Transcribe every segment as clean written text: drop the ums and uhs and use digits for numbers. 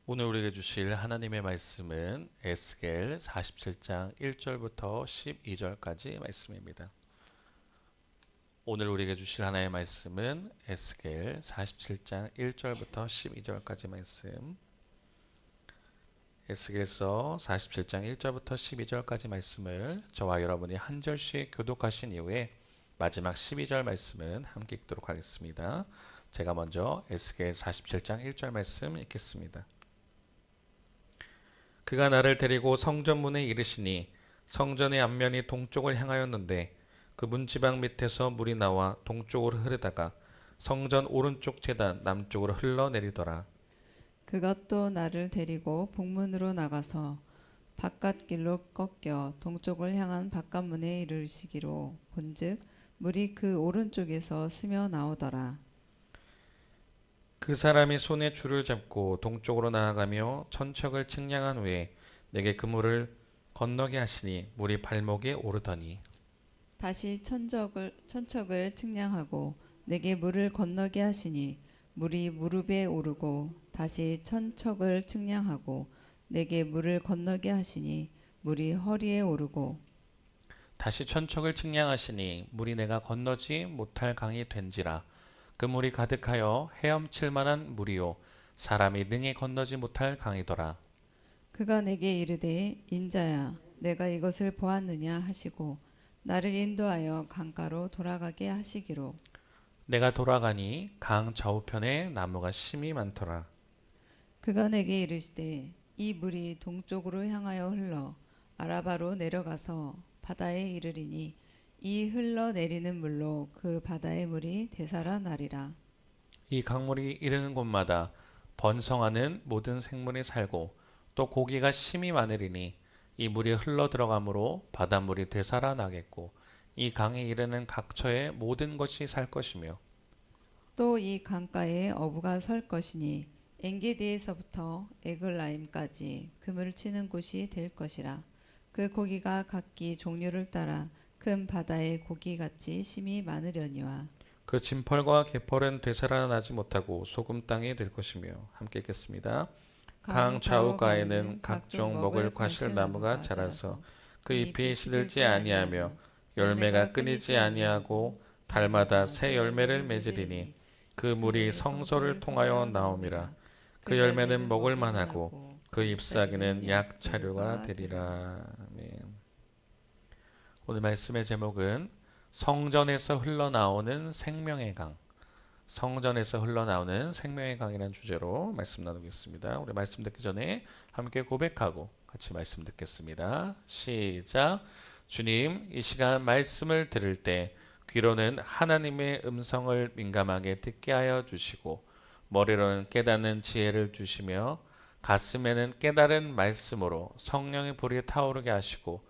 오늘 우리에게 주실 하나님의 말씀은 에스겔 47장 1절부터 12절까지 말씀입니다. 오늘 우리에게 주실 하나님의 말씀은 에스겔 47장 1절부터 12절까지 말씀. 에스겔서 47장 1절부터 12절까지 말씀을 저와 여러분이 한 절씩 교독하신 이후에 마지막 12절 말씀은 함께 읽도록 하겠습니다. 제가 먼저 에스겔 47장 1절 말씀 읽겠습니다. 그가 나를 데리고 성전 문에 이르시니 성전의 앞면이 동쪽을 향하였는데 그 문지방 밑에서 물이 나와 동쪽으로 흐르다가 성전 오른쪽 제단 남쪽으로 흘러내리더라. 그가 또 나를 데리고 북문으로 나가서 바깥길로 꺾여 동쪽을 향한 바깥문에 이르시기로 본즉 물이 그 오른쪽에서 스며 나오더라. 그 사람이 손에 줄을 잡고 동쪽으로 나아가며 천척을 측량한 후에 내게 그 물을 건너게 하시니 물이 발목에 오르더니 다시 천척을 측량하고 내게 물을 건너게 하시니 물이 무릎에 오르고 다시 천척을 측량하고 내게 물을 건너게 하시니 물이 허리에 오르고 다시 천척을 측량하시니 물이 내가 건너지 못할 강이 된지라. 그 물이 가득하여 헤엄칠 만한 물이요 사람이 능히 건너지 못할 강이더라. 그가 내게 이르되 인자야 내가 이것을 보았느냐 하시고 나를 인도하여 강가로 돌아가게 하시기로 내가 돌아가니 강 좌우편에 나무가 심이 많더라. 그가 내게 이르시되 이 물이 동쪽으로 향하여 흘러 아라바로 내려가서 바다에 이르리니 이 흘러내리는 물로 그 바다의 물이 되살아나리라. 이 강물이 이르는 곳마다 번성하는 모든 생물이 살고 또 고기가 심이 많으리니 이 물이 흘러 들어가므로 바닷물이 되살아나겠고 이 강에 이르는 각처의 모든 것이 살 것이며 또 이 강가에 어부가 설 것이니 엔게디에서부터 에글라임까지 그물을 치는 곳이 될 것이라. 그 고기가 각기 종류를 따라 큰 바다의 고기같이 심이 많으려니와 그 진펄과 개펄은 되살아나지 못하고 소금 땅이 될 것이며. 함께 읽겠습니다. 강 좌우가에는 각종 먹을 과실나무가 자라서 그 잎이 시들지 아니하며 열매가 끊이지 아니하고 달마다 새 열매를 맺으리니 그 물이 성소를 통하여 나옴이라. 그 열매는 먹을 만하고 그 잎사귀는 약 자료가 되리라. 아멘. 오늘 말씀의 제목은 성전에서 흘러나오는 생명의 강. 성전에서 흘러나오는 생명의 강이라는 주제로 말씀 나누겠습니다. 우리 말씀 듣기 전에 함께 고백하고 같이 말씀 듣겠습니다. 시작. 주님, 이 시간 말씀을 들을 때 귀로는 하나님의 음성을 민감하게 듣게 하여 주시고 머리로는 깨닫는 지혜를 주시며 가슴에는 깨달은 말씀으로 성령의 불이 타오르게 하시고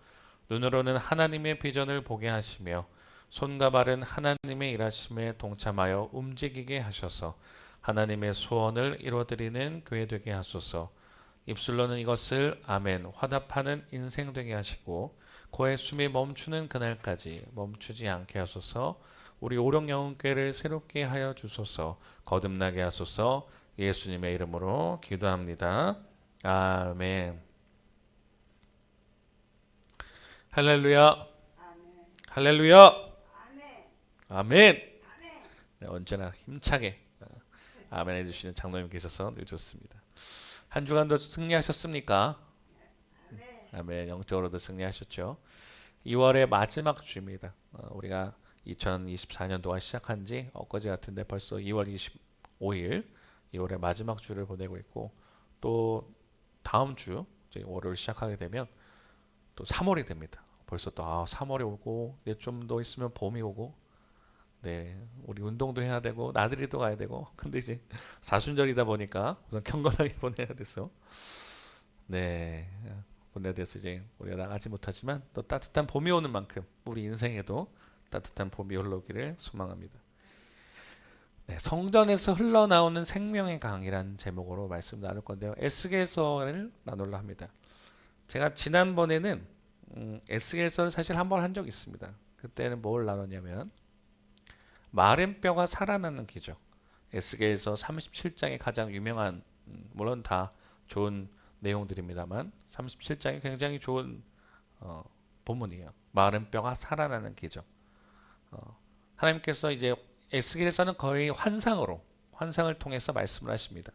눈으로는 하나님의 비전을 보게 하시며 손과 발은 하나님의 일하심에 동참하여 움직이게 하셔서 하나님의 소원을 이루어드리는 교회 되게 하소서. 입술로는 이것을 아멘 화답하는 인생 되게 하시고 코의 숨이 멈추는 그날까지 멈추지 않게 하소서. 우리 오령영혼교회를 새롭게 하여 주소서. 거듭나게 하소서. 예수님의 이름으로 기도합니다. 아멘. 할렐루야. 할렐루야. 아멘. 네, 언제나 힘차게 아멘 해주시는 장로님 계셔서 늘 좋습니다. 한 주간도 승리하셨습니까? 아멘. 영적으로도 승리하셨죠. 2월의 마지막 주입니다. 우리가 2024년도가 시작한 지 엊그제 같은데 벌써 2월 25일 2월의 마지막 주를 보내고 있고 또 다음 주 월요일 시작하게 되면 또 3월이 됩니다. 벌써 또 3월이 오고 좀 더 있으면 봄이 오고 네, 우리 운동도 해야 되고 나들이도 가야 되고 근데 이제 사순절이다 보니까 우선 경건하게 보내야 돼서 네, 보내야 돼서 이제 우리가 나가지 못하지만 또 따뜻한 봄이 오는 만큼 우리 인생에도 따뜻한 봄이 흘러오기를 소망합니다. 네, 성전에서 흘러나오는 생명의 강이라는 제목으로 말씀 나눌 건데요. 에스겔서를 나누려 합니다. 제가 지난번에는 에스겔서를 사실 한 번 한 적이 있습니다. 그때는 뭘 나눴냐면 마른 뼈가 살아나는 기적. 에스겔서 37장이 가장 유명한 물론 다 좋은 내용들입니다만 37장이 굉장히 좋은 본문이에요. 마른 뼈가 살아나는 기적. 하나님께서 이제 에스겔에서는 거의 환상을 통해서 말씀을 하십니다.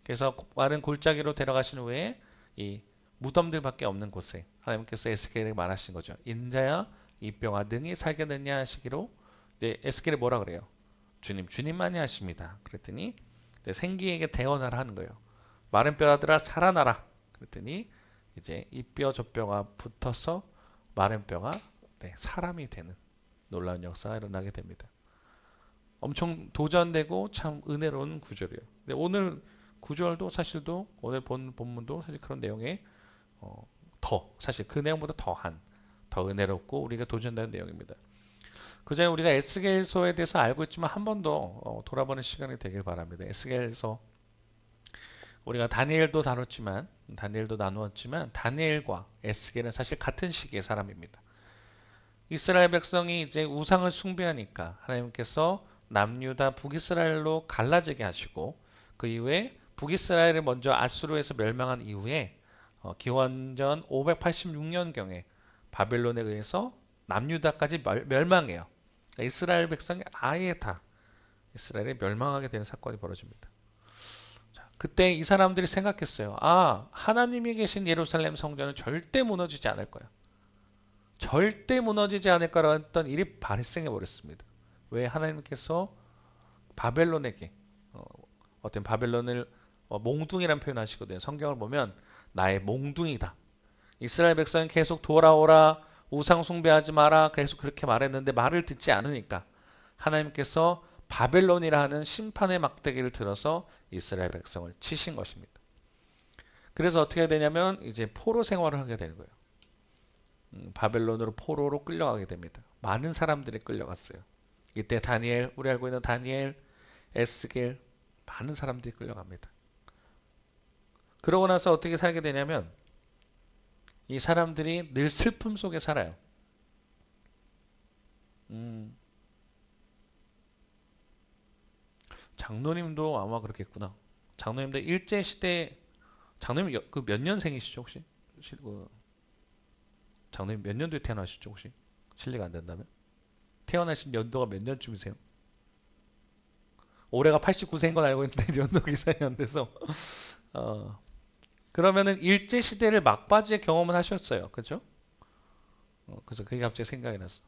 그래서 마른 골짜기로 데려가신 후에 이 무덤들밖에 없는 곳에 하나님께서 에스겔에게 말하신 거죠. 인자야 이 뼈가 능히 살겠느냐 하시기로 이제 에스겔이 뭐라 그래요? 주님만이 하십니다. 그랬더니 이제 생기에게 대언을 하는 거예요. 마른 뼈들아 살아나라. 그랬더니 이제 이 뼈 저 뼈가 붙어서 마른 뼈가 사람이 되는 놀라운 역사가 일어나게 됩니다. 엄청 도전되고 참 은혜로운 구절이에요. 근데 오늘 구절도 사실도 오늘 본문도 사실 그런 내용에 사실 그 내용보다 더 은혜롭고 우리가 도전되는 내용입니다. 그전에 우리가 에스겔서에 대해서 알고 있지만 한 번 더 돌아보는 시간이 되길 바랍니다. 에스겔서 우리가 다니엘도 나누었지만 다니엘과 에스겔은 사실 같은 시기의 사람입니다. 이스라엘 백성이 이제 우상을 숭배하니까 하나님께서 남유다 북이스라엘로 갈라지게 하시고 그 이후에 북이스라엘을 먼저 아수르에서 멸망한 이후에 기원전 586년경에 바벨론에 의해서 남유다까지 멸망해요. 그러니까 이스라엘 백성이 아예 다 이스라엘에 멸망하게 되는 사건이 벌어집니다. 자, 그때 이 사람들이 생각했어요. 하나님이 계신 예루살렘 성전은 절대 무너지지 않을 거야. 절대 무너지지 않을 거라고 했던 일이 발생해 버렸습니다. 왜? 하나님께서 바벨론에게 어떤 바벨론을 몽둥이라는 표현 하시거든요. 성경을 보면 나의 몽둥이다. 이스라엘 백성은 계속 돌아오라, 우상 숭배하지 마라 계속 그렇게 말했는데 말을 듣지 않으니까 하나님께서 바벨론이라 하는 심판의 막대기를 들어서 이스라엘 백성을 치신 것입니다. 그래서 어떻게 되냐면 이제 포로 생활을 하게 되는 거예요. 바벨론으로 포로로 끌려가게 됩니다. 많은 사람들이 끌려갔어요. 이때 우리 알고 있는 다니엘, 에스겔 많은 사람들이 끌려갑니다. 그러고 나서 어떻게 살게 되냐면 이 사람들이 늘 슬픔 속에 살아요. 장로님도 아마 그렇겠구나. 장로님도 일제시대 장로님 그 몇 년생이시죠 혹시? 장로님 몇 년도에 태어나셨죠 혹시? 실례가 안 된다면? 태어나신 연도가 몇 년쯤이세요? 올해가 89세인 건 알고 있는데 연도 기산이 안 돼서 그러면은 일제 시대를 막바지에 경험을 하셨어요, 그렇죠? 그래서 그게 갑자기 생각이 났어.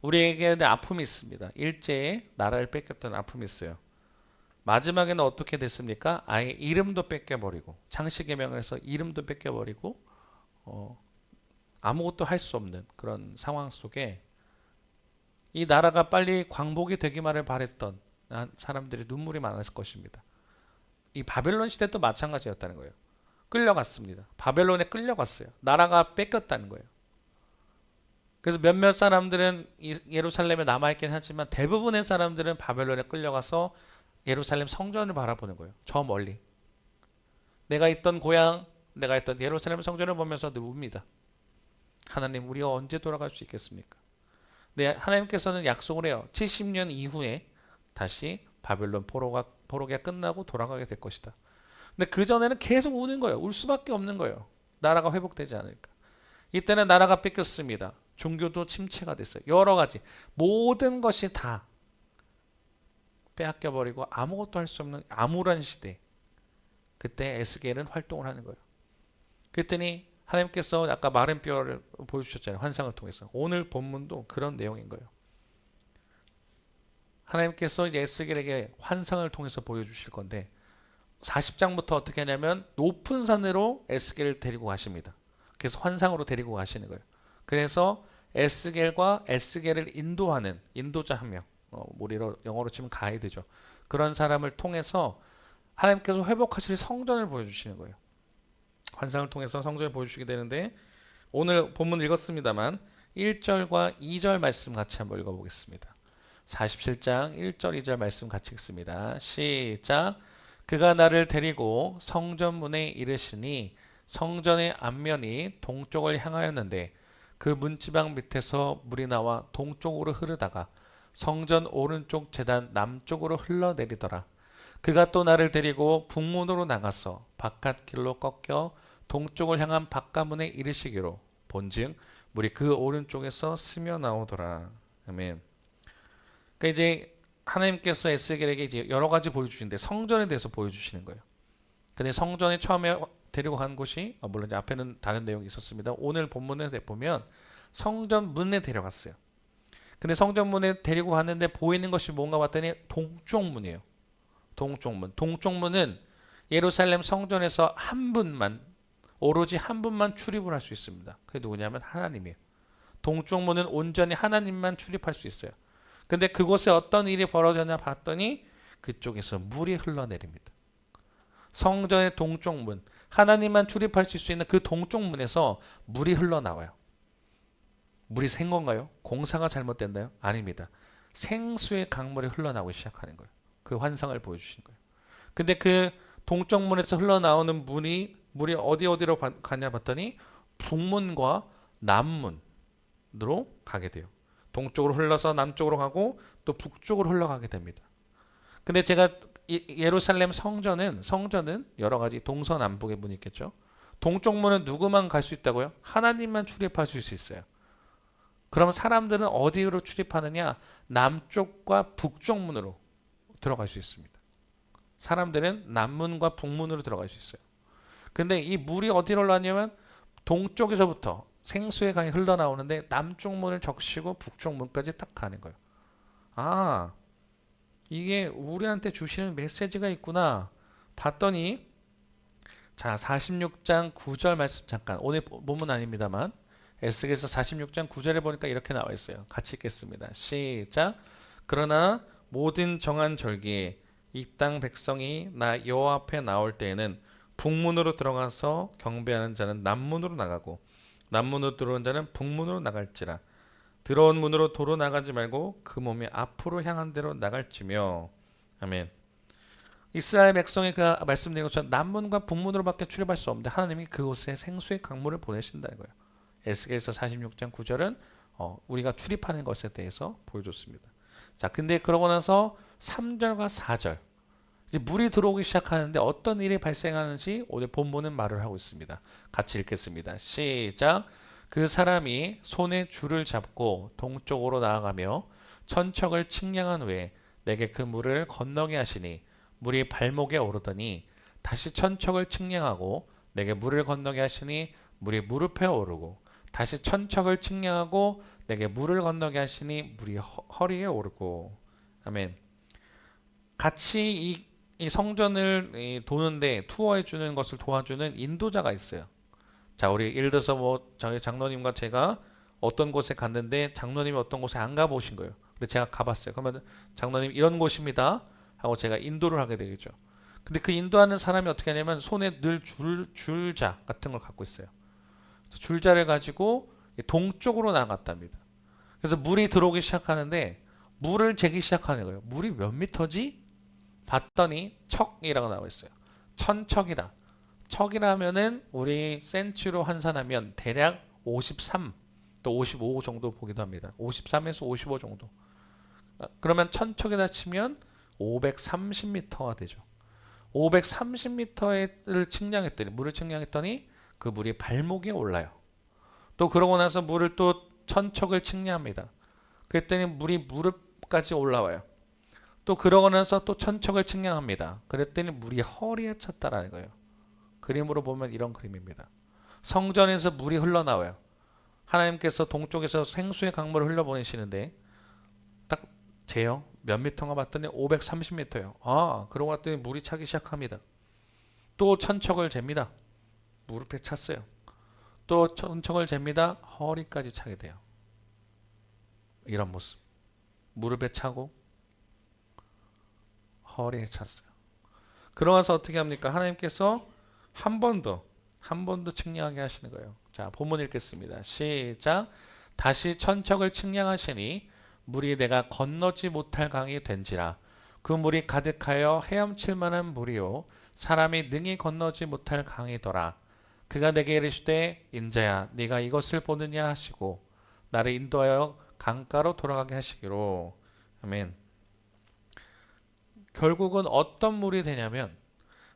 우리에게는 아픔이 있습니다. 일제에 나라를 뺏겼던 아픔이 있어요. 마지막에는 어떻게 됐습니까? 아예 이름도 뺏겨버리고 창씨개명에서 이름도 뺏겨버리고 아무것도 할 수 없는 그런 상황 속에 이 나라가 빨리 광복이 되기만을 바랬던 사람들이 눈물이 많았을 것입니다. 이 바벨론 시대도 마찬가지였다는 거예요. 끌려갔습니다. 바벨론에 끌려갔어요. 나라가 뺏겼다는 거예요. 그래서 몇몇 사람들은 예루살렘에 남아있긴 하지만 대부분의 사람들은 바벨론에 끌려가서 예루살렘 성전을 바라보는 거예요. 저 멀리. 내가 있던 고향, 내가 있던 예루살렘 성전을 보면서 늘 웁니다. 하나님, 우리가 언제 돌아갈 수 있겠습니까? 네, 하나님께서는 약속을 해요. 70년 이후에 다시 바벨론 포로기가 끝나고 돌아가게 될 것이다. 근데 그전에는 계속 우는 거예요. 울 수밖에 없는 거예요. 나라가 회복되지 않으니까. 이때는 나라가 뺏겼습니다. 종교도 침체가 됐어요. 여러 가지 모든 것이 다 빼앗겨버리고 아무것도 할 수 없는 암울한 시대. 그때 에스겔은 활동을 하는 거예요. 그랬더니 하나님께서 아까 마른 뼈를 보여주셨잖아요. 환상을 통해서. 오늘 본문도 그런 내용인 거예요. 하나님께서 이제 에스겔에게 환상을 통해서 보여주실 건데 40장부터 어떻게 하냐면 높은 산으로 에스겔을 데리고 가십니다. 그래서 환상으로 데리고 가시는 거예요. 그래서 에스겔과 에스겔을 인도하는 인도자 한 명, 우리로 영어로 치면 가이드죠. 그런 사람을 통해서 하나님께서 회복하실 성전을 보여주시는 거예요. 환상을 통해서 성전을 보여주시게 되는데 오늘 본문 읽었습니다만 1절과 2절 말씀 같이 한번 읽어보겠습니다. 47장 1절 2절 말씀 같이 읽습니다. 시작. 그가 나를 데리고 성전문에 이르시니 성전의 앞면이 동쪽을 향하였는데 그 문지방 밑에서 물이 나와 동쪽으로 흐르다가 성전 오른쪽 제단 남쪽으로 흘러내리더라. 그가 또 나를 데리고 북문으로 나가서 바깥길로 꺾여 동쪽을 향한 바깥문에 이르시기로 본즉 물이 그 오른쪽에서 스며 나오더라. 아멘. 그러니까 이제 하나님께서 에스겔에게 이제 여러 가지 보여주시는데 성전에 대해서 보여주시는 거예요. 근데 성전에 처음에 데리고 간 곳이 물론 이제 앞에는 다른 내용이 있었습니다. 오늘 본문에 보면 성전 문에 데려갔어요. 근데 성전 문에 데리고 갔는데 보이는 것이 뭔가 봤더니 동쪽문이에요. 동쪽문. 동쪽문은 예루살렘 성전에서 한 분만 오로지 한 분만 출입을 할 수 있습니다. 그게 누구냐면 하나님이에요. 동쪽문은 온전히 하나님만 출입할 수 있어요. 근데 그곳에 어떤 일이 벌어졌냐 봤더니 그쪽에서 물이 흘러내립니다. 성전의 동쪽문, 하나님만 출입하실 수 있는 그 동쪽문에서 물이 흘러나와요. 물이 샌 건가요? 공사가 잘못됐나요? 아닙니다. 생수의 강물이 흘러나오기 시작하는 거예요. 그 환상을 보여주신 거예요. 근데 그 동쪽문에서 흘러나오는 물이 어디로 가냐 봤더니 북문과 남문으로 가게 돼요. 동쪽으로 흘러서 남쪽으로 가고 또 북쪽으로 흘러가게 됩니다. 근데 제가 예루살렘 성전은 여러 가지 동서남북의 문이 있겠죠. 동쪽문은 누구만 갈 수 있다고요? 하나님만 출입할 수 있어요. 그럼 사람들은 어디로 출입하느냐? 남쪽과 북쪽 문으로 들어갈 수 있습니다. 사람들은 남문과 북문으로 들어갈 수 있어요. 근데 이 물이 어디로 흘러나냐면 동쪽에서부터 생수의 강이 흘러나오는데 남쪽 문을 적시고 북쪽 문까지 딱 가는 거예요. 아, 이게 우리한테 주시는 메시지가 있구나 봤더니, 자 46장 9절 말씀 잠깐, 오늘 본문 아닙니다만 에스겔서 46장 9절에 보니까 이렇게 나와 있어요. 같이 읽겠습니다. 시작. 그러나 모든 정한 절기에 이 땅 백성이 나 여호와 앞에 나올 때에는 북문으로 들어가서 경배하는 자는 남문으로 나가고 남문으로 들어온 자는 북문으로 나갈지라. 들어온 문으로 도로 나가지 말고 그 몸이 앞으로 향한 대로 나갈지며. 아멘. 이스라엘 백성이 그 말씀드린 것처럼 남문과 북문으로밖에 출입할 수 없는데 하나님이 그곳에 생수의 강물을 보내신다는 거예요. 에스겔서 46장 9절은 우리가 출입하는 것에 대해서 보여줬습니다. 자, 근데 그러고 나서 3절과 4절 이제 물이 들어오기 시작하는데 어떤 일이 발생하는지 오늘 본문은 말을 하고 있습니다. 같이 읽겠습니다. 시작. 그 사람이 손에 줄을 잡고 동쪽으로 나아가며 천척을 측량한 후에 내게 그 물을 건너게 하시니 물이 발목에 오르더니 다시 천척을 측량하고 내게 물을 건너게 하시니 물이 무릎에 오르고 다시 천척을 측량하고 내게 물을 건너게 하시니 물이 허리에 오르고. 아멘. 같이 이 성전을 도는데 투어해 주는 것을 도와주는 인도자가 있어요. 자, 우리 예를 들어서 뭐 저희 장로님과 제가 어떤 곳에 갔는데 장로님이 어떤 곳에 안 가보신 거예요. 근데 제가 가봤어요. 그러면 장로님 이런 곳입니다 하고 제가 인도를 하게 되겠죠. 근데 그 인도하는 사람이 어떻게 하냐면 손에 늘 줄자 같은 걸 갖고 있어요. 줄자를 가지고 동쪽으로 나갔답니다. 그래서 물이 들어오기 시작하는데 물을 재기 시작하는 거예요. 물이 몇 미터지? 봤더니 척이라고 나와 있어요. 천척이다. 척이라면은 우리 센치로 환산하면 대략 53 또 55 정도 보기도 합니다. 53에서 55 정도. 그러면 천척에다 치면 530m가 되죠. 530m를 측량했더니 물을 측량했더니 그 물이 발목에 올라요. 또 그러고 나서 물을 또 천척을 측량합니다. 그랬더니 물이 무릎까지 올라와요. 또 그러고 나서 또 천척을 측량합니다. 그랬더니 물이 허리에 찼다라는 거예요. 그림으로 보면 이런 그림입니다. 성전에서 물이 흘러나와요. 하나님께서 동쪽에서 생수의 강물을 흘려보내시는데 딱 재요. 몇 미터가 봤더니 530m예요. 아, 그러고 봤더니 물이 차기 시작합니다. 또 천척을 잽니다. 무릎에 찼어요. 또 천척을 잽니다. 허리까지 차게 돼요. 이런 모습. 무릎에 차고 허리에 찼어요. 그러면서 어떻게 합니까? 하나님께서 한 번 더 측량하게 하시는 거예요. 자, 본문 읽겠습니다. 시작. 다시 천척을 측량하시니 물이 내가 건너지 못할 강이 된지라. 그 물이 가득하여 헤엄칠 만한 물이요 사람이 능히 건너지 못할 강이더라. 그가 내게 이르시되 인자야 네가 이것을 보느냐 하시고 나를 인도하여 강가로 돌아가게 하시기로. 아멘. 결국은 어떤 물이 되냐면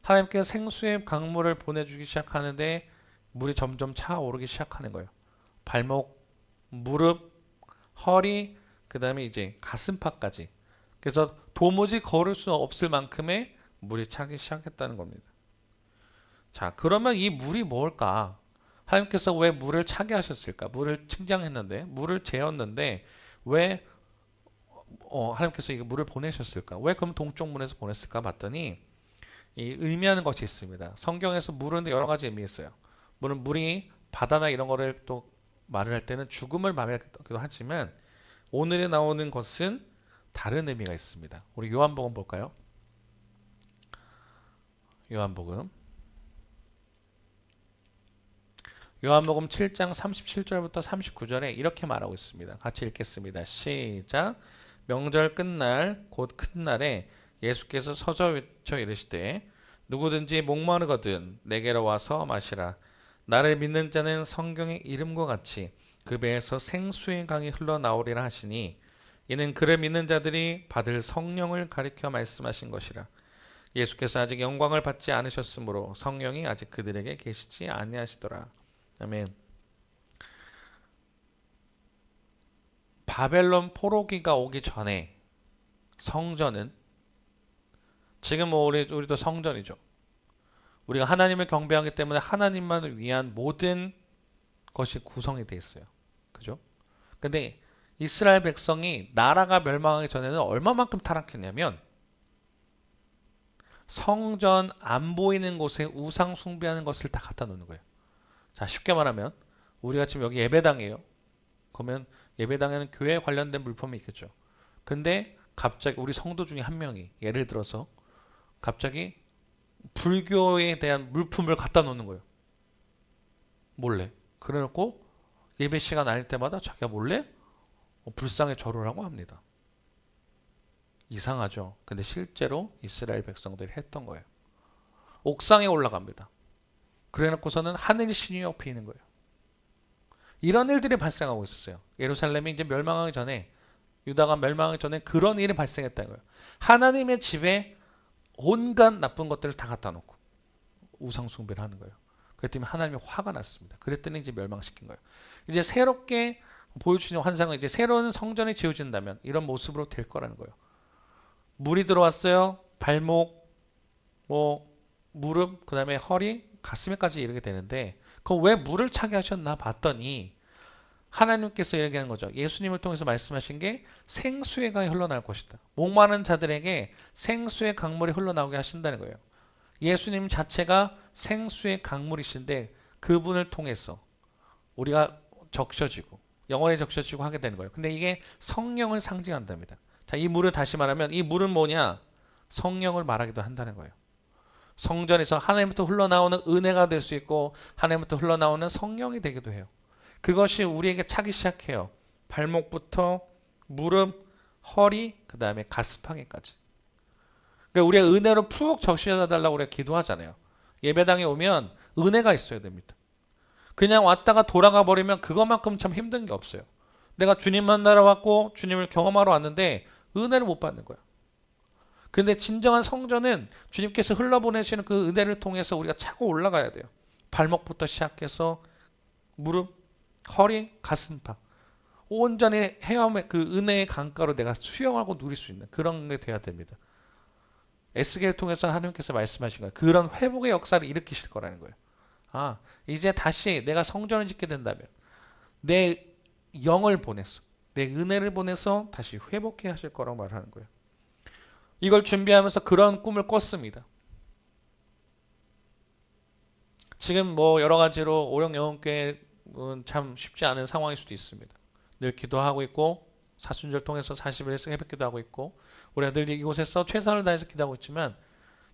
하나님께서 생수의 강물을 보내주기 시작하는데 물이 점점 차오르기 시작하는 거예요. 발목, 무릎, 허리, 그 다음에 이제 가슴팍까지. 그래서 도무지 걸을 수 없을 만큼의 물이 차기 시작했다는 겁니다. 자, 그러면 이 물이 뭘까? 하나님께서 왜 물을 차게 하셨을까? 물을 측량했는데, 물을 재었는데 왜 하나님께서 이 물을 보내셨을까? 왜 그럼 동쪽 문에서 보냈을까? 봤더니 이 의미하는 것이 있습니다. 성경에서 물은 여러 가지 의미 있어요. 물은 물이 바다나 이런 거를 또 말을 할 때는 죽음을 말하기도 하지만 오늘에 나오는 것은 다른 의미가 있습니다. 우리 요한복음 볼까요? 요한복음 7장 37절부터 39절에 이렇게 말하고 있습니다. 같이 읽겠습니다. 시작. 명절 끝날 곧 큰 날에 예수께서 서서 외쳐 이르시되 누구든지 목마르거든 내게로 와서 마시라. 나를 믿는 자는 성경의 이름과 같이 그 배에서 생수의 강이 흘러나오리라 하시니 이는 그를 믿는 자들이 받을 성령을 가리켜 말씀하신 것이라. 예수께서 아직 영광을 받지 않으셨으므로 성령이 아직 그들에게 계시지 아니하시더라. 아멘. 바벨론 포로기가 오기 전에 성전은 지금 뭐 우리도 성전이죠. 우리가 하나님을 경배하기 때문에 하나님만을 위한 모든 것이 구성이 돼 있어요. 그죠? 근데 이스라엘 백성이 나라가 멸망하기 전에는 얼마만큼 타락했냐면 성전 안 보이는 곳에 우상 숭배하는 것을 다 갖다 놓는 거예요. 자, 쉽게 말하면 우리가 지금 여기 예배당이에요. 그러면 예배당에는 교회에 관련된 물품이 있겠죠. 근데 갑자기 우리 성도 중에 한 명이 예를 들어서 갑자기 불교에 대한 물품을 갖다 놓는 거예요. 몰래. 그래놓고 예배 시간 아닐 때마다 자기가 몰래 불상에 절을 하고 합니다. 이상하죠. 근데 실제로 이스라엘 백성들이 했던 거예요. 옥상에 올라갑니다. 그래놓고서는 하늘이 신이 옆에 있는 거예요. 이런 일들이 발생하고 있었어요. 예루살렘이 이제 멸망하기 전에, 유다가 멸망하기 전에 그런 일이 발생했다는 거예요. 하나님의 집에 온갖 나쁜 것들을 다 갖다 놓고 우상 숭배를 하는 거예요. 그랬더니 하나님이 화가 났습니다. 그랬더니 이제 멸망시킨 거예요. 이제 새롭게 보여주시는 환상은 이제 새로운 성전이 지어진다면 이런 모습으로 될 거라는 거예요. 물이 들어왔어요. 발목, 무릎, 그 다음에 허리, 가슴에까지 이르게 되는데 그럼 왜 물을 차게 하셨나 봤더니 하나님께서 얘기한 거죠. 예수님을 통해서 말씀하신 게 생수의 강이 흘러나올 것이다. 목마른 자들에게 생수의 강물이 흘러나오게 하신다는 거예요. 예수님 자체가 생수의 강물이신데 그분을 통해서 우리가 적셔지고 영원히 적셔지고 하게 되는 거예요. 근데 이게 성령을 상징한답니다. 자, 이 물은 다시 말하면 이 물은 뭐냐? 성령을 말하기도 한다는 거예요. 성전에서 하나님부터 흘러나오는 은혜가 될 수 있고 하나님부터 흘러나오는 성령이 되기도 해요. 그것이 우리에게 차기 시작해요. 발목부터 무릎, 허리, 그 다음에 가슴팍에까지. 그러니까 우리가 은혜로 푹 적셔달라고 우리가 기도하잖아요. 예배당에 오면 은혜가 있어야 됩니다. 그냥 왔다가 돌아가 버리면 그것만큼 참 힘든 게 없어요. 내가 주님 만나러 왔고 주님을 경험하러 왔는데 은혜를 못 받는 거야. 근데 진정한 성전은 주님께서 흘러보내시는 그 은혜를 통해서 우리가 차고 올라가야 돼요. 발목부터 시작해서 무릎, 허리, 가슴팍 온전히 헤엄의 그 은혜의 강가로 내가 수영하고 누릴 수 있는 그런 게 돼야 됩니다. 에스겔을 통해서 하나님께서 말씀하신 거예요. 그런 회복의 역사를 일으키실 거라는 거예요. 아, 이제 다시 내가 성전을 짓게 된다면 내 영을 보내서 내 은혜를 보내서 다시 회복해 하실 거라고 말하는 거예요. 이걸 준비하면서 그런 꿈을 꿨습니다. 지금 뭐 여러 가지로 오령영혼교회는 참 쉽지 않은 상황일 수도 있습니다. 늘 기도하고 있고 사순절 통해서 40일에서 새벽기도 하고 있고 우리가 늘 이곳에서 최선을 다해서 기도하고 있지만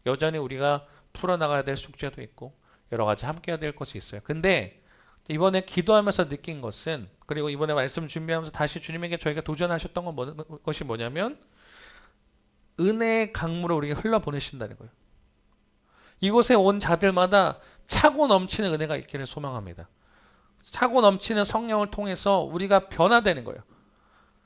여전히 우리가 풀어나가야 될 숙제도 있고 여러 가지 함께 해야 될 것이 있어요. 근데 이번에 기도하면서 느낀 것은 그리고 이번에 말씀 준비하면서 다시 주님에게 저희가 도전하셨던 것이 뭐냐면 은혜의 강물을 우리에게 흘러보내신다는 거예요. 이곳에 온 자들마다 차고 넘치는 은혜가 있기를 소망합니다. 차고 넘치는 성령을 통해서 우리가 변화되는 거예요.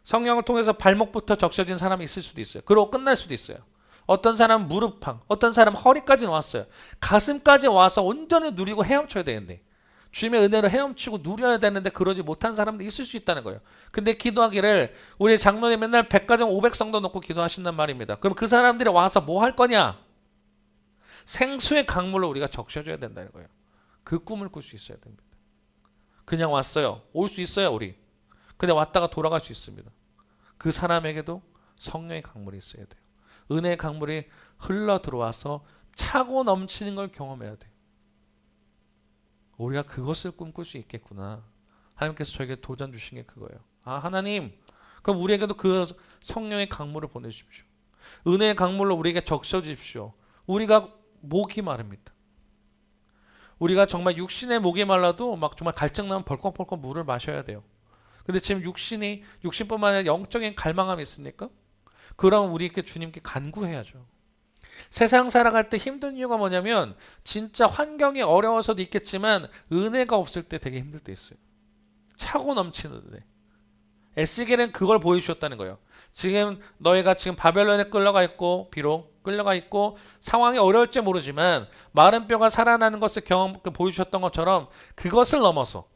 성령을 통해서 발목부터 적셔진 사람이 있을 수도 있어요. 그러고 끝날 수도 있어요. 어떤 사람은 무릎팍, 어떤 사람은 허리까지 왔어요. 가슴까지 와서 온전히 누리고 헤엄쳐야 되는데 주님의 은혜로 헤엄치고 누려야 되는데 그러지 못한 사람도 있을 수 있다는 거예요. 근데 기도하기를 우리 장로님 맨날 100가정 500성도 놓고 기도하신단 말입니다. 그럼 그 사람들이 와서 뭐 할 거냐? 생수의 강물로 우리가 적셔줘야 된다는 거예요. 그 꿈을 꿀 수 있어야 됩니다. 그냥 왔어요. 올 수 있어요, 우리. 근데 왔다가 돌아갈 수 있습니다. 그 사람에게도 성령의 강물이 있어야 돼요. 은혜의 강물이 흘러 들어와서 차고 넘치는 걸 경험해야 돼요. 우리가 그것을 꿈꿀 수 있겠구나. 하나님께서 저에게 도전 주신 게 그거예요. 아, 하나님, 그럼 우리에게도 그 성령의 강물을 보내주십시오. 은혜의 강물로 우리에게 적셔 주십시오. 우리가 목이 마릅니다. 우리가 정말 육신의 목이 말라도 막 정말 갈증 나면 벌컥벌컥 물을 마셔야 돼요. 근데 지금 육신뿐만 아니라 영적인 갈망함이 있습니까? 그럼 우리에게 주님께 간구해야죠. 세상 살아갈 때 힘든 이유가 뭐냐면 진짜 환경이 어려워서도 있겠지만 은혜가 없을 때 되게 힘들 때 있어요. 차고 넘치는 은혜. 에스겔은 그걸 보여주셨다는 거예요. 지금 너희가 지금 바벨론에 끌려가 있고 비록 끌려가 있고 상황이 어려울지 모르지만 마른 뼈가 살아나는 것을 보여주셨던 것처럼 그것을 넘어서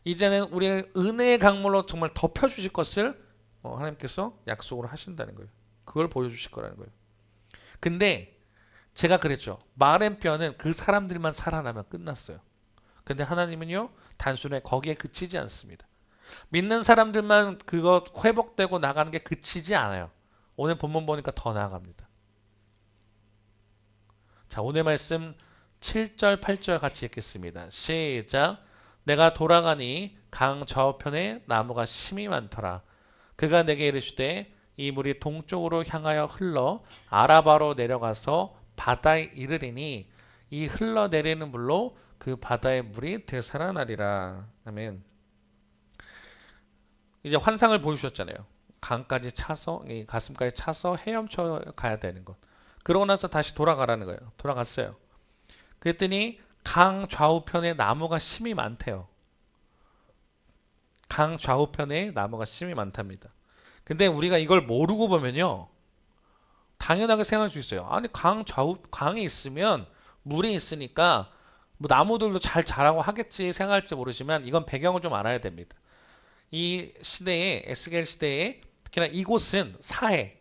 이제는 우리의 은혜의 강물로 정말 덮여주실 것을 하나님께서 약속을 하신다는 거예요. 그걸 보여주실 거라는 거예요. 근데 제가 그랬죠. 마른 뼈는 그 사람들만 살아나면 끝났어요. 근데 하나님은요 단순히 거기에 그치지 않습니다. 믿는 사람들만 그거 회복되고 나가는 게 그치지 않아요. 오늘 본문 보니까 더 나아갑니다. 자, 오늘 말씀 7절 8절 같이 읽겠습니다. 시작. 내가 돌아가니 강 저편에 나무가 심이 많더라. 그가 내게 이르시되 이 물이 동쪽으로 향하여 흘러 아라바로 내려가서 바다에 이르리니 이 흘러내리는 물로 그 바다의 물이 되살아나리라. 아멘. 이제 환상을 보여주셨잖아요. 강까지 차서 가슴까지 차서 헤엄쳐 가야 되는 것. 그러고 나서 다시 돌아가라는 거예요. 돌아갔어요. 그랬더니 강 좌우편에 나무가 심이 많대요. 강 좌우편에 나무가 심이 많답니다. 근데 우리가 이걸 모르고 보면요. 당연하게 생각할 수 있어요. 아니 강이 있으면 물이 있으니까 뭐 나무들도 잘 자라고 하겠지 생각할지 모르지만 이건 배경을 좀 알아야 됩니다. 이 시대에 에스겔 시대에 특히나 이곳은 사해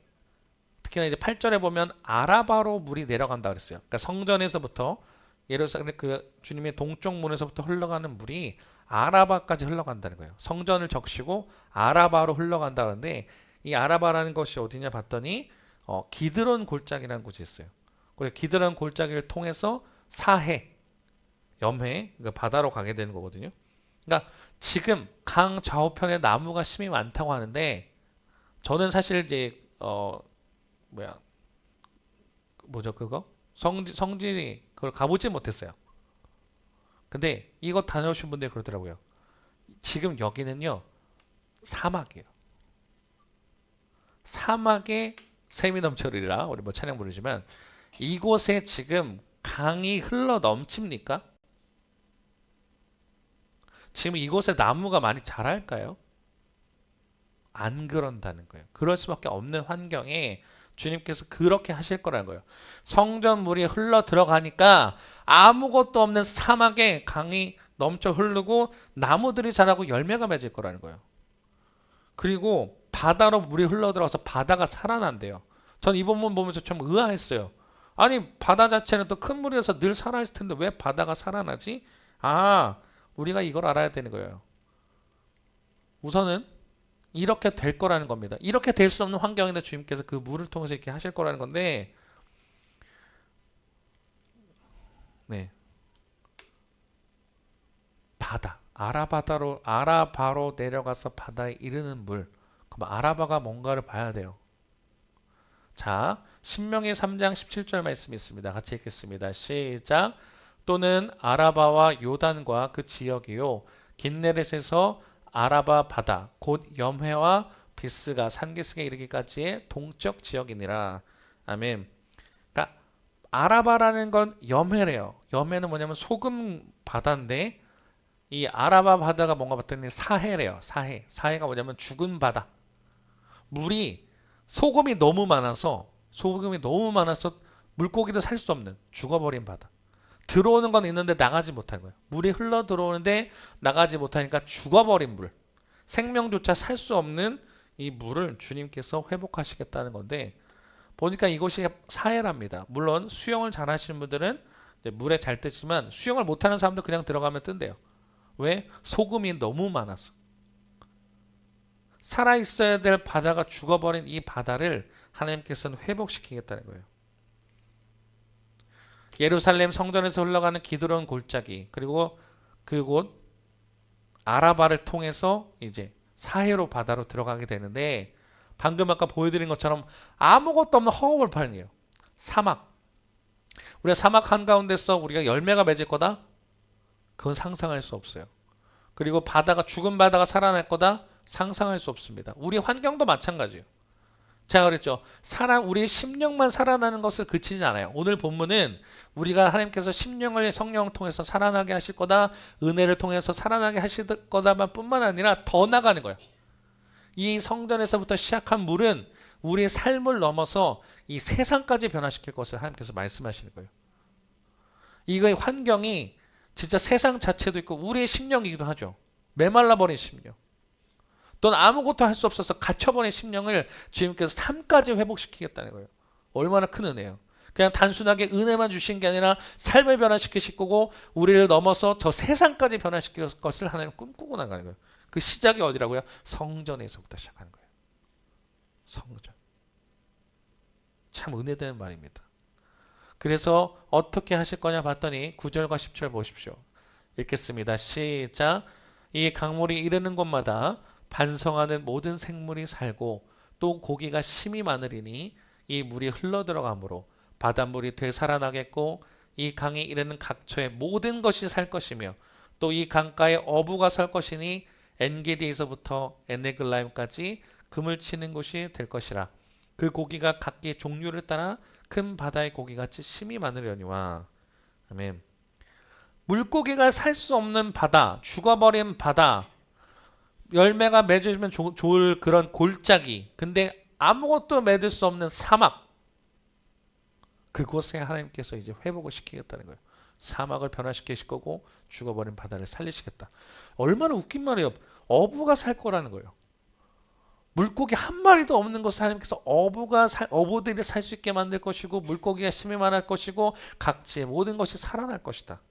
특히나 이제 8절에 보면 아라바로 물이 내려간다 그랬어요. 그러니까 성전에서부터 예루살렘 그 주님의 동쪽 문에서부터 흘러가는 물이 아라바까지 흘러간다는 거예요. 성전을 적시고 아라바로 흘러간다 그러는데 이 아라바라는 것이 어디냐 봤더니 기드론 골짜기라는 곳이 있어요. 그래서 기드론 골짜기를 통해서 사해, 염해, 그러니까 바다로 가게 되는 거거든요. 그러니까 지금 강 좌우편에 나무가 심이 많다고 하는데 저는 사실 이제 그거 성지 그걸 가보지 못했어요. 근데 이거 다녀오신 분들이 그러더라고요. 지금 여기는요 사막이에요. 사막에 샘이 넘쳐리라 우리 뭐 찬양 부르지만 이곳에 지금 강이 흘러 넘칩니까? 지금 이곳에 나무가 많이 자랄까요? 안 그런다는 거예요. 그럴 수밖에 없는 환경에 주님께서 그렇게 하실 거라는 거예요. 성전 물이 흘러 들어가니까 아무것도 없는 사막에 강이 넘쳐 흐르고 나무들이 자라고 열매가 맺을 거라는 거예요. 그리고 바다로 물이 흘러 들어가서 바다가 살아난대요. 전 이 본문 보면서 좀 의아했어요. 아니 바다 자체는 또 큰 물이라서 늘 살아있을 텐데 왜 바다가 살아나지? 아, 우리가 이걸 알아야 되는 거예요. 우선은 이렇게 될 거라는 겁니다. 이렇게 될 수 없는 환경인데 주님께서 그 물을 통해서 이렇게 하실 거라는 건데, 네, 바다, 아라바로 내려가서 바다에 이르는 물. 그럼 아라바가 뭔가를 봐야 돼요. 자, 신명기 3장 17절 말씀이 있습니다. 같이 읽겠습니다. 시작. 또는 아라바와 요단과 그 지역이요 긴네렛에서 아라바 바다 곧 염해와 비스가 산기슭에 이르기까지의 동쪽 지역이니라. 아멘. 그러니까 아라바라는 건 염해래요. 염해는 뭐냐면 소금 바다인데 이 아라바 바다가 뭔가 봤더니 사해래요. 사해가 뭐냐면 죽은 바다. 물이 소금이 너무 많아서 소금이 너무 많아서 물고기도 살 수 없는 죽어버린 바다. 들어오는 건 있는데 나가지 못한 거예요. 물이 흘러 들어오는데 나가지 못하니까 죽어버린 물. 생명조차 살 수 없는 이 물을 주님께서 회복하시겠다는 건데 보니까 이곳이 사해랍니다. 물론 수영을 잘 하시는 분들은 물에 잘 뜨지만 수영을 못하는 사람도 그냥 들어가면 뜬대요. 왜? 소금이 너무 많아서. 살아있어야 될 바다가 죽어버린 이 바다를 하나님께서는 회복시키겠다는 거예요. 예루살렘 성전에서 흘러가는 기드론 골짜기 그리고 그곳 아라바를 통해서 이제 사해로 바다로 들어가게 되는데 방금 아까 보여드린 것처럼 아무것도 없는 허허벌판이에요. 사막. 우리가 사막 한가운데서 우리가 열매가 맺을 거다? 그건 상상할 수 없어요. 그리고 바다가 죽은 바다가 살아날 거다? 상상할 수 없습니다. 우리 환경도 마찬가지예요. 제가 그랬죠. 우리의 심령만 살아나는 것을 그치지 않아요. 오늘 본문은 우리가 하나님께서 심령을 성령을 통해서 살아나게 하실 거다. 은혜를 통해서 살아나게 하실 거다만 뿐만 아니라 더 나가는 거예요. 이 성전에서부터 시작한 물은 우리의 삶을 넘어서 이 세상까지 변화시킬 것을 하나님께서 말씀하시는 거예요. 이거의 환경이 진짜 세상 자체도 있고 우리의 심령이기도 하죠. 메말라버린 심령. 또는 아무것도 할 수 없어서 갇혀버린 심령을 주님께서 삶까지 회복시키겠다는 거예요. 얼마나 큰 은혜예요. 그냥 단순하게 은혜만 주신 게 아니라 삶을 변화시키실 거고 우리를 넘어서 저 세상까지 변화시킬 것을 하나님 꿈꾸고 나가는 거예요. 그 시작이 어디라고요? 성전에서부터 시작하는 거예요. 성전. 참 은혜되는 말입니다. 그래서 어떻게 하실 거냐 봤더니 9절과 10절 보십시오. 읽겠습니다. 시작. 이 강물이 이르는 곳마다 반성하는 모든 생물이 살고 또 고기가 심이 많으리니 이 물이 흘러들어가므로 바닷물이 되살아나겠고 이 강에 이르는 각처의 모든 것이 살 것이며 또 이 강가에 어부가 살 것이니 엔게디에서부터 에네글라임까지 금을 치는 곳이 될 것이라. 그 고기가 각기 종류를 따라 큰 바다의 고기같이 심이 많으려니와. 아멘. 물고기가 살 수 없는 바다, 죽어버린 바다, 열매가 맺으면 좋을 그런 골짜기, 근데 아무것도 맺을 수 없는 사막, 그곳에 하나님께서 이제 회복을 시키겠다는 거예요. 사막을 변화시키실 거고 죽어버린 바다를 살리시겠다. 얼마나 웃긴 말이에요. 어부가 살 거라는 거예요. 물고기 한 마리도 없는 곳에 하나님께서 어부들이 살 수 있게 만들 것이고 물고기가 심이 많을 것이고 각지의 모든 것이 살아날 것이다.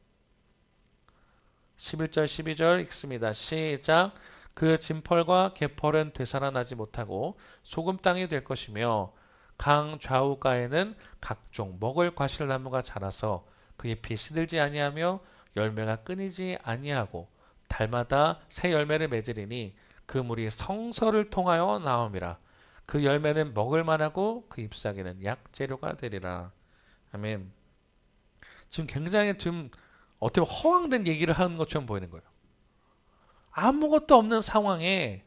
11절 12절 읽습니다. 시작. 그 진펄과 개펄은 되살아나지 못하고 소금 땅이 될 것이며 강 좌우가에는 각종 먹을 과실나무가 자라서 그 잎이 시들지 아니하며 열매가 끊이지 아니하고 달마다 새 열매를 맺으리니 그 물이 성서를 통하여 나옴이라. 그 열매는 먹을 만하고 그 잎사귀는 약재료가 되리라. 아멘. 지금 굉장히 어떻게 허황된 얘기를 하는 것처럼 보이는 거예요. 아무것도 없는 상황에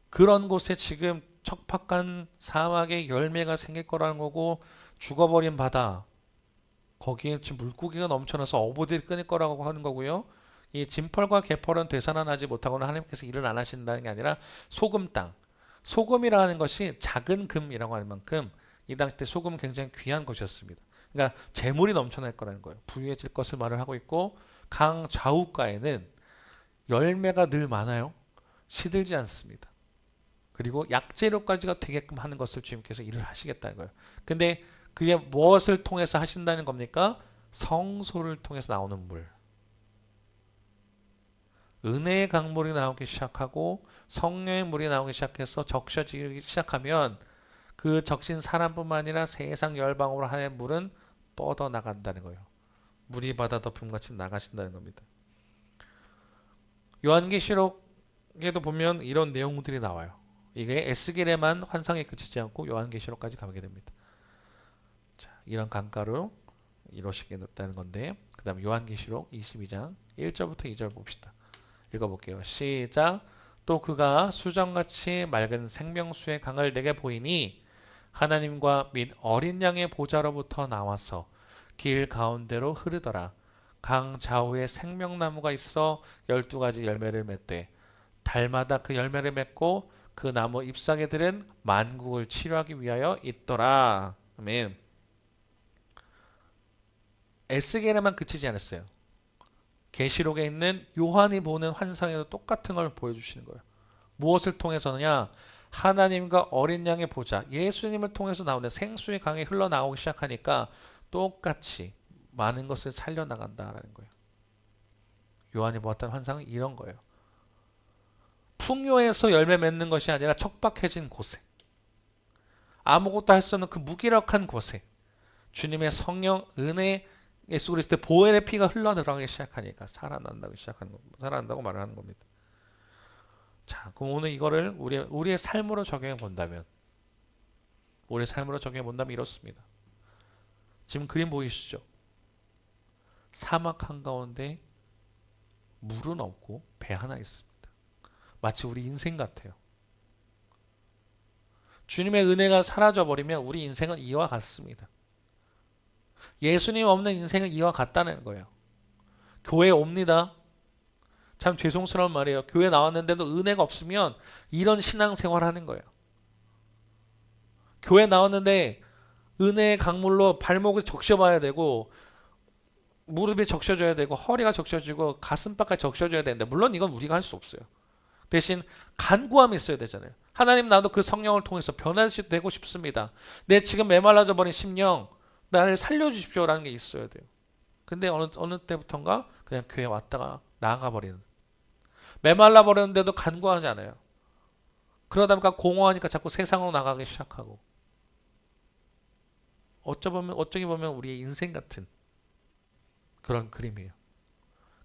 그런 곳에 지금 척박한 사막에 열매가 생길 거라는 거고 죽어버린 바다 거기에 지금 물고기가 넘쳐나서 어부들이 끊을 거라고 하는 거고요. 이 진펄과 개펄은 되살아나지 못하고는 하나님께서 일을 안 하신다는 게 아니라 소금 땅. 소금이라는 것이 작은 금이라고 할 만큼 이 당시 때 소금은 굉장히 귀한 것이었습니다. 그러니까 재물이 넘쳐날 거라는 거예요. 부유해질 것을 말을 하고 있고 강 좌우가에는 열매가 늘 많아요. 시들지 않습니다. 그리고 약재료까지가 되게끔 하는 것을 주님께서 일을 하시겠다는 거예요. 근데 그게 무엇을 통해서 하신다는 겁니까? 성소를 통해서 나오는 물. 은혜의 강물이 나오기 시작하고 성령의 물이 나오기 시작해서 적셔지기 시작하면 그 적신 사람뿐만 아니라 세상 열방으로 하는 물은 뻗어나간다는 거예요. 물이 바다 덮음같이 나가신다는 겁니다. 요한계시록에도 보면 이런 내용들이 나와요. 이게 에스겔에만 환상에 그치지 않고 요한계시록까지 가게 됩니다. 자, 이런 강가로 이루어지겠다는 건데 그 다음 요한계시록 22장 1절부터 2절 봅시다. 읽어볼게요. 시작. 또 그가 수정같이 맑은 생명수의 강을 내게 보이니 하나님과 및 어린 양의 보좌로부터 나와서 길 가운데로 흐르더라. 강 좌우에 생명나무가 있어 12가지 열매를 맺되 달마다 그 열매를 맺고 그 나무 잎사귀들은 만국을 치료하기 위하여 있더라. 아멘. 에스겔에만 그치지 않았어요. 계시록에 있는 요한이 보는 환상에도 똑같은 걸 보여주시는 거예요. 무엇을 통해서냐? 하나님과 어린 양의 보좌, 예수님을 통해서 나오는 생수의 강이 흘러나오기 시작하니까 똑같이 많은 것을 살려나간다라는 거예요. 요한이 보았던 환상은 이런 거예요. 풍요에서 열매 맺는 것이 아니라 척박해진 곳에, 아무것도 할 수 없는 그 무기력한 곳에 주님의 성령, 은혜, 예수 그리스도의 보혈의 피가 흘러들어가기 시작하니까 살아난다고 말을 하는 겁니다. 자, 그럼 오늘 이거를 우리의 삶으로 적용해 본다면, 이렇습니다. 지금 그림 보이시죠? 사막 한가운데 물은 없고 배 하나 있습니다. 마치 우리 인생 같아요. 주님의 은혜가 사라져버리면 우리 인생은 이와 같습니다. 예수님 없는 인생은 이와 같다는 거예요. 교회에 옵니다. 참 죄송스러운 말이에요. 교회 나왔는데도 은혜가 없으면 이런 신앙생활 하는 거예요. 교회 나왔는데 은혜의 강물로 발목을 적셔봐야 되고, 무릎이 적셔져야 되고, 허리가 적셔지고, 가슴팍까지 적셔져야 되는데, 물론 이건 우리가 할 수 없어요. 대신 간구함이 있어야 되잖아요. 하나님, 나도 그 성령을 통해서 변화되고 싶습니다. 내 지금 메말라져 버린 심령 나를 살려주십시오라는 게 있어야 돼요. 근데 어느 때부턴가 그냥 교회 왔다가 나가 버리는, 메말라 버렸는데도 간구하지 않아요. 그러다 보니까 공허하니까 자꾸 세상으로 나가기 시작하고, 어쩌게 보면 우리의 인생 같은 그런 그림이에요.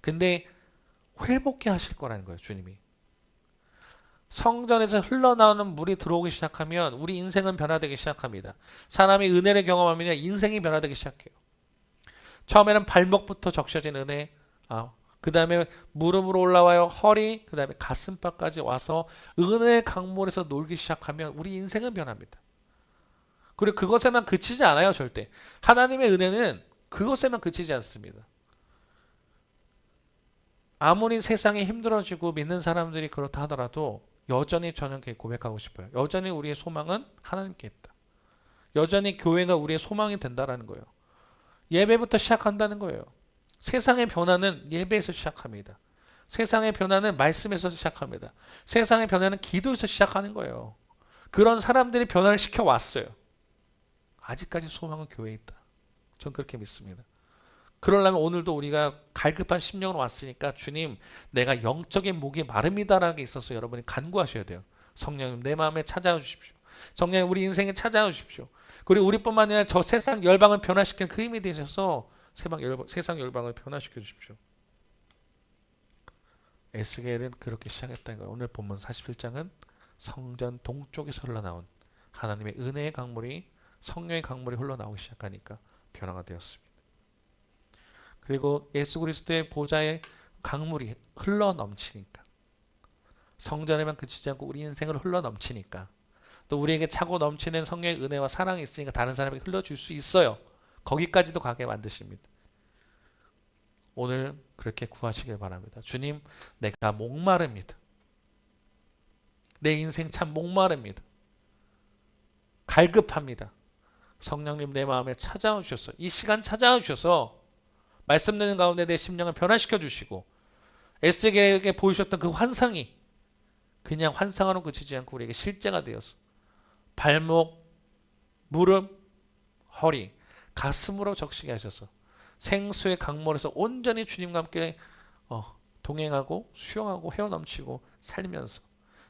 근데 회복해 하실 거라는 거예요, 주님이. 성전에서 흘러나오는 물이 들어오기 시작하면 우리 인생은 변화되기 시작합니다. 사람이 은혜를 경험하면 인생이 변화되기 시작해요. 처음에는 발목부터 적셔진 은혜, 그 다음에 무릎으로 올라와요. 허리, 그 다음에 가슴팍까지 와서 은혜의 강물에서 놀기 시작하면 우리 인생은 변합니다. 그리고 그것에만 그치지 않아요, 절대. 하나님의 은혜는 그것에만 그치지 않습니다. 아무리 세상이 힘들어지고 믿는 사람들이 그렇다 하더라도 여전히 저는 고백하고 싶어요. 여전히 우리의 소망은 하나님께 있다. 여전히 교회가 우리의 소망이 된다는 거예요. 예배부터 시작한다는 거예요. 세상의 변화는 예배에서 시작합니다. 세상의 변화는 말씀에서 시작합니다. 세상의 변화는 기도에서 시작하는 거예요. 그런 사람들이 변화를 시켜왔어요. 아직까지 소망은 교회에 있다. 전 그렇게 믿습니다. 그러려면 오늘도 우리가 갈급한 심령으로 왔으니까, 주님, 내가 영적인 목이 마릅니다라는 게 있어서 여러분이 간구하셔야 돼요. 성령님, 내 마음에 찾아와 주십시오. 성령님, 우리 인생에 찾아와 주십시오. 그리고 우리뿐만 아니라 저 세상 열방을 변화시키는 그 힘이 되셔서 세상 열방을 변화시켜 주십시오. 에스겔은 그렇게 시작했다는 거예요. 오늘 본문 47장은 성전 동쪽에서 흘러나온 하나님의 은혜의 강물이, 성령의 강물이 흘러나오기 시작하니까 변화가 되었습니다. 그리고 예수 그리스도의 보좌의 강물이 흘러넘치니까, 성전에만 그치지 않고 우리 인생을 흘러넘치니까, 또 우리에게 차고 넘치는 성령의 은혜와 사랑이 있으니까 다른 사람에게 흘러줄 수 있어요. 거기까지도 가게 만드십니다. 오늘 그렇게 구하시길 바랍니다. 주님, 내가 목마릅니다. 내 인생 참 목마릅니다. 갈급합니다. 성령님, 내 마음에 찾아와 주셔서, 이 시간 찾아와 주셔서 말씀 듣는 가운데 내 심령을 변화시켜 주시고, 에스겔에게 보이셨던 그 환상이 그냥 환상으로 그치지 않고 우리에게 실제가 되어서 발목, 무릎, 허리, 가슴으로 적시게 하셔서 생수의 강물에서 온전히 주님과 함께 동행하고 수영하고 헤어넘치고 살면서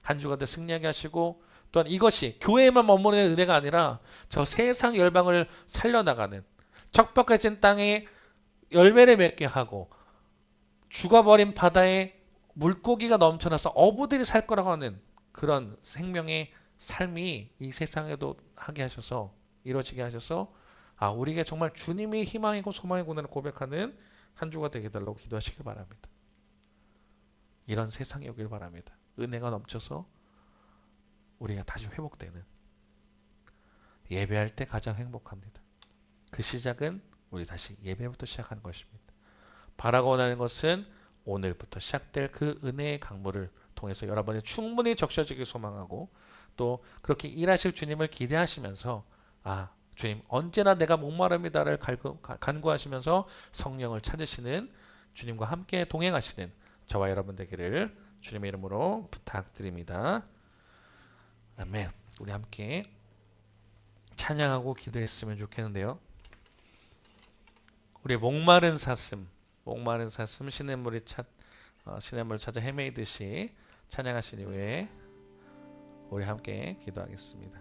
한 주간 더 승리하게 하시고, 또한 이것이 교회에만 머무르는 은혜가 아니라 저 세상 열방을 살려나가는, 척박해진 땅에 열매를 맺게 하고 죽어버린 바다에 물고기가 넘쳐나서 어부들이 살 거라고 하는 그런 생명의 삶이 이 세상에도 하게 하셔서, 이루어지게 하셔서, 우리에게 정말 주님이 희망이고 소망이구나를 고백하는 한 주가 되게 달라고 기도하시길 바랍니다. 이런 세상이 오길 바랍니다. 은혜가 넘쳐서 우리가 다시 회복되는, 예배할 때 가장 행복합니다. 그 시작은 우리 다시 예배부터 시작하는 것입니다. 바라고 원하는 것은 오늘부터 시작될 그 은혜의 강물을 통해서 여러분이 충분히 적셔지길 소망하고 또 그렇게 일하실 주님을 기대하시면서 주님 언제나 내가 목마릅니다를 간구하시면서 성령을 찾으시는 주님과 함께 동행하시는 저와 여러분 되기를 주님의 이름으로 부탁드립니다. 아멘. 우리 함께 찬양하고 기도했으면 좋겠는데요. 우리의 목마른 사슴 시냇물을 찾아 헤매이듯이 찬양하신 이후에 우리 함께 기도하겠습니다.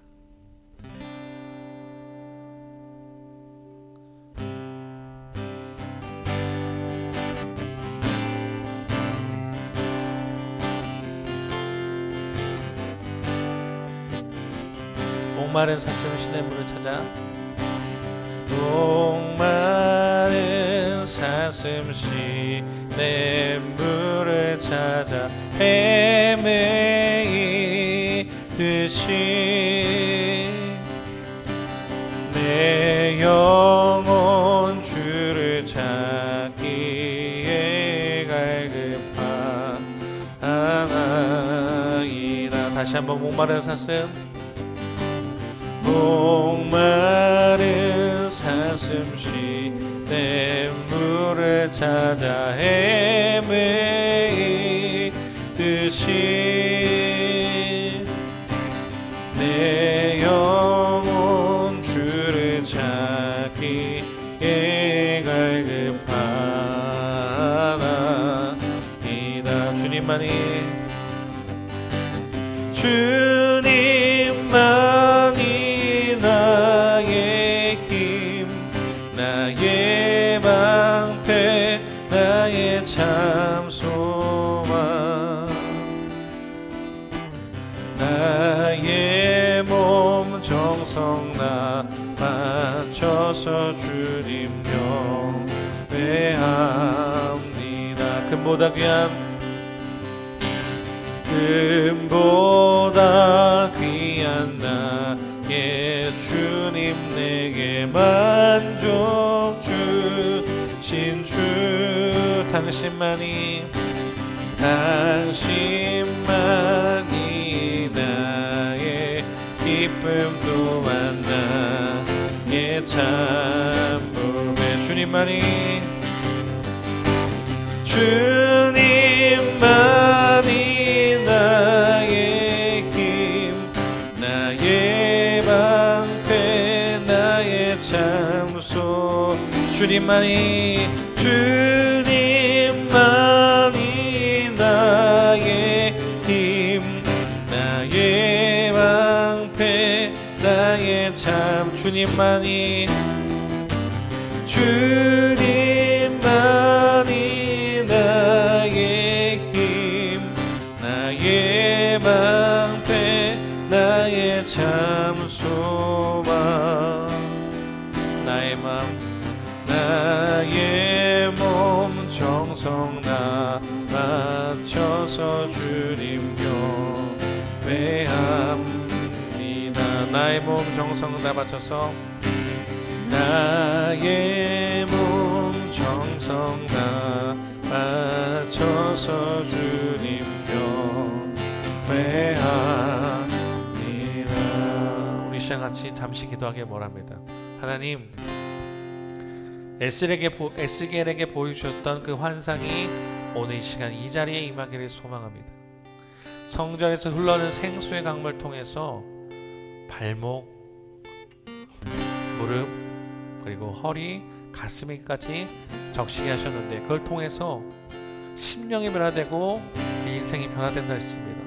목마른 사슴 시냇물을 찾아 목마른 사슴 시냇물을 찾아 헤매이듯이 내 영혼 주를 찾기에 갈급하나이다. 다시 한번 목마른 사슴 목마른 사슴 시냇물을 찾아 헤매이듯이 내 영혼 주를 찾기에 갈급하나이다. 주님만이 나의 힘 나의 방패 나의 참 소망 나의 몸 정성 나 바쳐서 주님 경배합니다. 금보다 귀한 나의 주님 내게 만족 주신 주 당신만이 나의 기쁨 또한 나의 참음의 주님만이 나의 힘 나의 방패 나의 참소 주님만이 나의 힘 나의 방패 나의 참 주님만이 나의 힘 나의 방패 나의 참 소망 나의 몸 정성 나 바쳐서 주님 경배합니다. 나의 몸 정성 나 바쳐서 나의 몸 정성 다 바쳐서 주님 경배합니다. 우리 시간 같이 잠시 기도하길 원합니다. 하나님, 에스겔에게 보여주셨던 그 환상이 오늘 이 시간 이 자리에 임하기를 소망합니다. 성전에서 흘러는 생수의 강물 통해서 발목, 무릎, 그리고 허리, 가슴에까지 적시게 하셨는데 그걸 통해서 심령이 변화되고 인생이 변화된다 했습니다.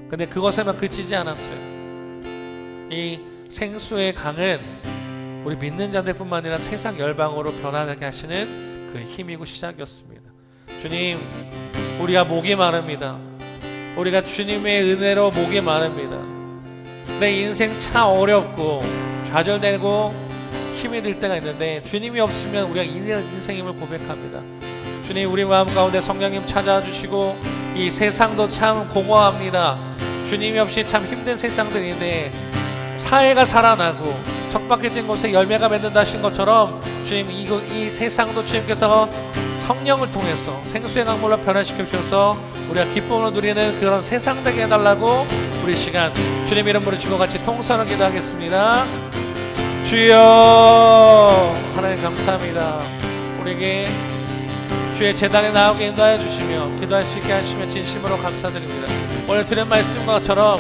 근데 그것에만 그치지 않았어요. 이 생수의 강은 우리 믿는 자들뿐만 아니라 세상 열방으로 변화되게 하시는 그 힘이고 시작이었습니다. 주님, 우리가 목이 마릅니다. 우리가 주님의 은혜로 목이 마릅니다. 내 인생 참 어렵고 좌절되고 힘이 들 때가 있는데 주님이 없으면 우리가 인생임을 고백합니다. 주님, 우리 마음 가운데 성령님 찾아와 주시고 이 세상도 참 공허합니다. 주님이 없이 참 힘든 세상들인데 사회가 살아나고 척박해진 곳에 열매가 맺는다 하신 것처럼 주님, 이 세상도 주님께서 성령을 통해서 생수의 강물로 변화시켜 주셔서 우리가 기쁨으로 누리는 그런 세상 되게 해달라고 우리 시간 주님 이름으로 주고 같이 통성을 기도하겠습니다. 주여 하나님 감사합니다. 우리에게 주의 제단에 나오게 인도하여 주시며 기도할 수 있게 하시며 진심으로 감사드립니다. 오늘 들은 말씀과처럼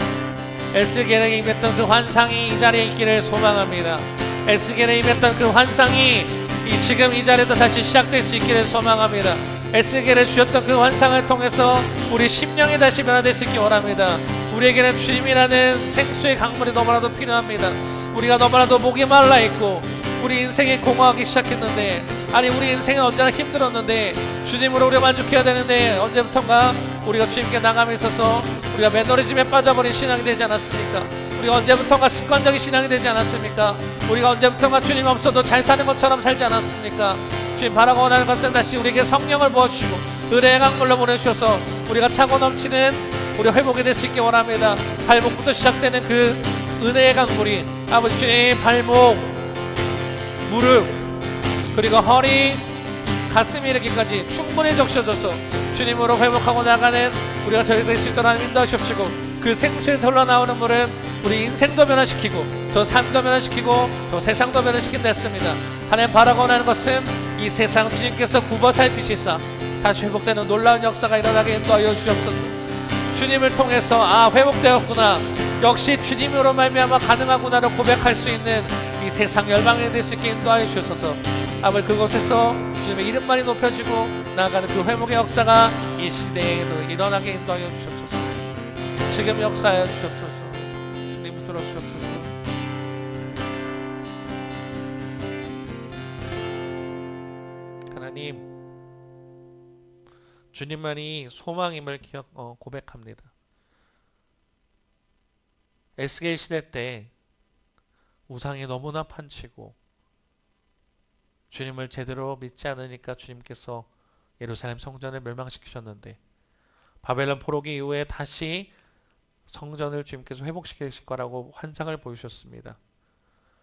에스겔에게 임했던 그 환상이 이 자리에 있기를 소망합니다. 에스겔에 임했던 그 환상이 지금 이 자리에도 다시 시작될 수 있기를 소망합니다. 에스겔에 주셨던 그 환상을 통해서 우리 심령이 다시 변화될 수 있기 원합니다. 우리에게는 주님이라는 생수의 강물이 너무나도 필요합니다. 우리가 너무나도 목이 말라 있고 우리 인생이 공허하기 시작했는데, 아니 우리 인생은 언제나 힘들었는데 주님으로 우리가 만족해야 되는데 언제부턴가 우리가 주님께 나감에 있어서 우리가 매너리즘에 빠져버린 신앙이 되지 않았습니까? 우리가 언제부턴가 습관적인 신앙이 되지 않았습니까? 우리가 언제부턴가 주님 없어도 잘 사는 것처럼 살지 않았습니까? 주님 바라고 원하는 것은 다시 우리에게 성령을 부어주시고 은혜의 강물로 보내주셔서 우리가 차고 넘치는 우리 회복이 될 수 있게 원합니다. 발목부터 시작되는 그 은혜의 강물이 아버지 주님 발목, 무릎, 그리고 허리, 가슴 이르기까지 충분히 적셔져서 주님으로 회복하고 나가는 우리가 될 수 있도록 하나님 인도하시옵시고, 그 생수에서 흘러나오는 물은 우리 인생도 변화시키고 저 삶도 변화시키고 저 세상도 변화시킨다 했습니다. 하나님 바라고 원하는 것은 이 세상 주님께서 굽어 살피시사 다시 회복되는 놀라운 역사가 일어나게 인도하여 주옵소서. 주님을 통해서 회복되었구나, 역시 주님으로 말미암아 가능하구나를 고백할 수 있는 이 세상 열방이 될 수 있게 인도하여 주셔서 아버지 그곳에서 주님의 이름만이 높여지고 나아가는 그 회복의 역사가 이 시대에도 일어나게 인도하여 주옵소서. 지금 역사하여 주옵소서. 주님 붙들어 주옵소서. 하나님, 주님만이 소망임을 고백합니다. 에스겔 시대 때 우상이 너무나 판치고 주님을 제대로 믿지 않으니까 주님께서 예루살렘 성전을 멸망시키셨는데, 바벨론 포로기 이후에 다시 성전을 주님께서 회복시키실 거라고 환상을 보여주셨습니다.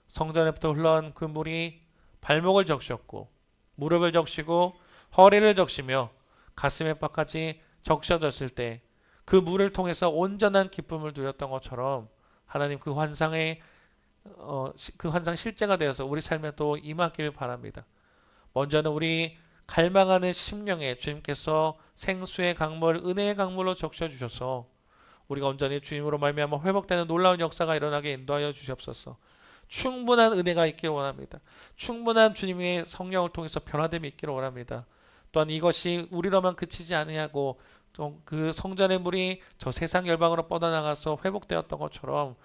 성전에부터 흘러온 그 물이 발목을 적셨고 무릎을 적시고 허리를 적시며 가슴에 뼈까지 적셔졌을 때 그 물을 통해서 온전한 기쁨을 누렸던 것처럼 하나님 그 환상의 그 환상 실제가 되어서 우리 삶에 또 임하기를 바랍니다. 먼저는 우리 갈망하는 심령에 주님께서 생수의 강물, 은혜의 강물로 적셔주셔서 우리가 온전히 주님으로 말미암아 회복되는 놀라운 역사가 일어나게 인도하여 주시옵소서. 충분한 은혜가 있기를 원합니다. 충분한 주님의 성령을 통해서 변화됨이 있기를 원합니다. 또한 이것이 우리로만 그치지 아니하고 그 성전의 물이 저 세상 열방으로 뻗어나가서 회복되었던 것처럼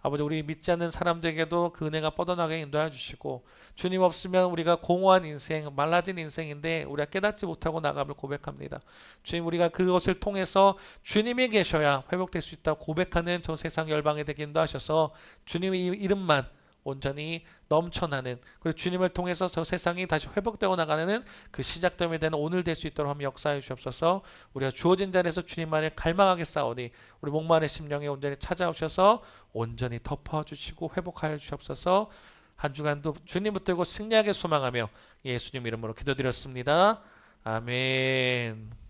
아버지 우리 믿지 않는 사람들에게도 그 은혜가 뻗어나가게 인도해 주시고, 주님 없으면 우리가 공허한 인생, 말라진 인생인데 우리가 깨닫지 못하고 나감을 고백합니다. 주님, 우리가 그것을 통해서 주님이 계셔야 회복될 수 있다고 고백하는 저 세상 열방에 되게 인도하셔서 주님의 이름만 온전히 넘쳐나는, 그리고 주님을 통해서 저 세상이 다시 회복되어 나가는 그 시작점이 되는 오늘 될 수 있도록 하며 역사해 주옵소서. 우리가 주어진 자리에서 주님만을 갈망하게 싸우니 우리 목마른 심령에 온전히 찾아오셔서 온전히 덮어주시고 회복하여 주옵소서. 한 주간도 주님 붙들고 승리하게 소망하며 예수님 이름으로 기도드렸습니다. 아멘.